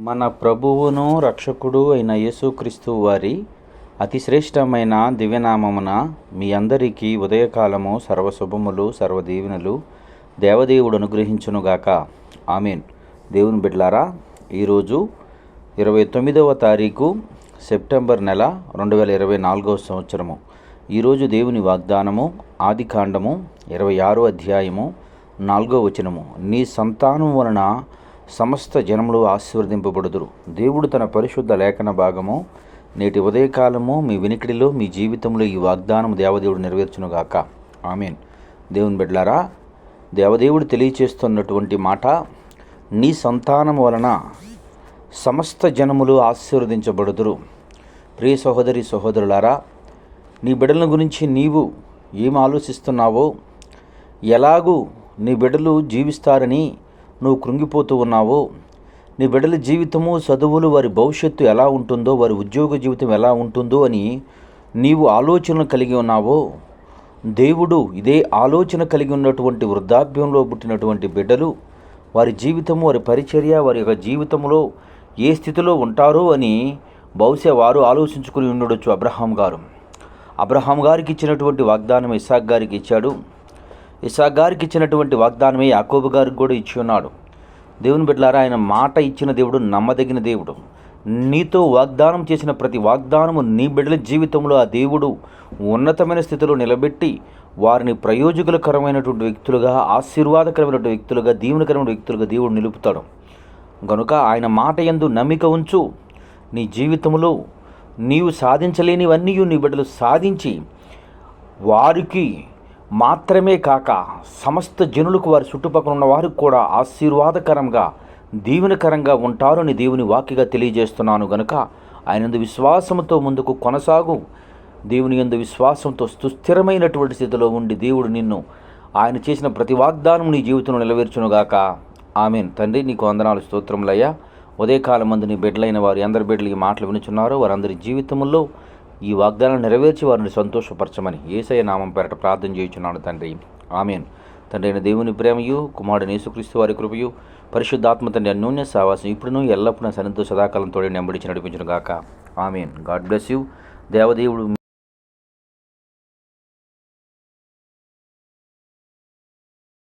మన ప్రభువును రక్షకుడు అయిన యేసుక్రీస్తు వారి అతిశ్రేష్టమైన దివ్యనామమున మీ అందరికీ ఉదయకాలము సర్వశుభములు సర్వదీవెనలు దేవదేవుడు అనుగ్రహించునుగాక. ఆమేన్. దేవుని బిడ్డలారా, ఈరోజు 29వ తారీఖు సెప్టెంబర్ నెల 2024వ సంవత్సరము. ఈరోజు దేవుని వాగ్దానము ఆదికాండము 26వ అధ్యాయము 4వ వచనము. నీ సంతానం వలన సమస్త జనములు ఆశీర్వదింపబడుదురు. దేవుడు తన పరిశుద్ధ లేఖన భాగము నేటి ఉదయకాలము మీ వినికిడిలో మీ జీవితంలో ఈ వాగ్దానం దేవదేవుడు నెరవేర్చునుగాక. ఆమేన్. దేవుని బిడ్డలారా, దేవదేవుడు తెలియచేస్తున్నటువంటి మాట, నీ సంతానం వలన సమస్త జనములు ఆశీర్వదించబడుదురు. ప్రియ సహోదరి సహోదరులారా, నీ బిడ్డల గురించి నీవు ఏం ఆలోచిస్తున్నావో, ఎలాగూ నీ బిడ్డలు జీవిస్తారని నువ్వు కృంగిపోతూ ఉన్నావో, నీ బిడ్డల జీవితము చదువులు వారి భవిష్యత్తు ఎలా ఉంటుందో, వారి ఉద్యోగ జీవితం ఎలా ఉంటుందో అని నీవు ఆలోచనలు కలిగి ఉన్నావో, దేవుడు ఇదే ఆలోచన కలిగి ఉన్నటువంటి వృద్ధాప్యంలో పుట్టినటువంటి బిడ్డలు వారి జీవితము, వారి పరిచర్య, వారి యొక్క జీవితంలో ఏ స్థితిలో ఉంటారో అని బహుశా వారు ఆలోచించుకుని ఉండొచ్చు. అబ్రహాం గారికి ఇచ్చినటువంటి వాగ్దానం ఇస్సాకు గారికి ఇచ్చాడు. ఇస్సాకు గారికి ఇచ్చినటువంటి వాగ్దానమే యాకోబు గారికి కూడా ఇచ్చి ఉన్నాడు. దేవుని బిడ్డలారా, ఆయన మాట ఇచ్చిన దేవుడు నమ్మదగిన దేవుడు. నీతో వాగ్దానం చేసిన ప్రతి వాగ్దానము నీ బిడ్డల జీవితంలో ఆ దేవుడు ఉన్నతమైన స్థితిలో నిలబెట్టి వారిని ప్రయోజకులకరమైనటువంటి వ్యక్తులుగా, ఆశీర్వాదకరమైనటువంటి వ్యక్తులుగా, దీవెనకరమైన వ్యక్తులుగా దేవుడు నిలుపుతాడు. కనుక ఆయన మాట యందు నమ్మిక ఉంచు. నీ జీవితంలో నీవు సాధించలేనివన్నీ నీ బిడ్డలు సాధించి వారికి మాత్రమే కాక సమస్త జనులకు, వారి చుట్టుపక్కల ఉన్న వారికి కూడా ఆశీర్వాదకరంగా, దీవెనకరంగా ఉంటారని దేవుని వాక్యగా తెలియజేస్తున్నాను. గనుక ఆయనందు విశ్వాసంతో ముందుకు కొనసాగు. దేవుని యందు విశ్వాసంతో సుస్థిరమైనటువంటి స్థితిలో ఉండి దేవుడు నిన్ను ఆయన చేసిన ప్రతి వాగ్దానం నీ జీవితంలో నెరవేర్చునుగాక. ఆమేన్. తండ్రి, నీకు వందనాలు, స్తోత్రములయ్యా. ఉదయకాలం మందు నీ బిడ్డలైన వారు అందరి బిడ్డలు ఈ మాటలు వినుచున్నారో వారందరి జీవితంలో ఈ వాగ్దానం నెరవేర్చి వారిని సంతోషపరచమని యేసయ్య నామం పేరట ప్రార్థన చేయుచున్నాను తండ్రి. ఆమేన్. తండ్రి అయిన దేవుని ప్రేమయు, కుమారుడైన యేసుక్రీస్తు వారి కృపయు, పరిశుద్ధాత్మ తండ్రి అన్యోన్య సహవాసం ఇప్పుడును ఎల్లప్పుడూ సన్నిధితో సదాకాలం తోడే నెంబడించి నడిపించును గాక. ఆమేన్. God bless you. దేవదేవుడు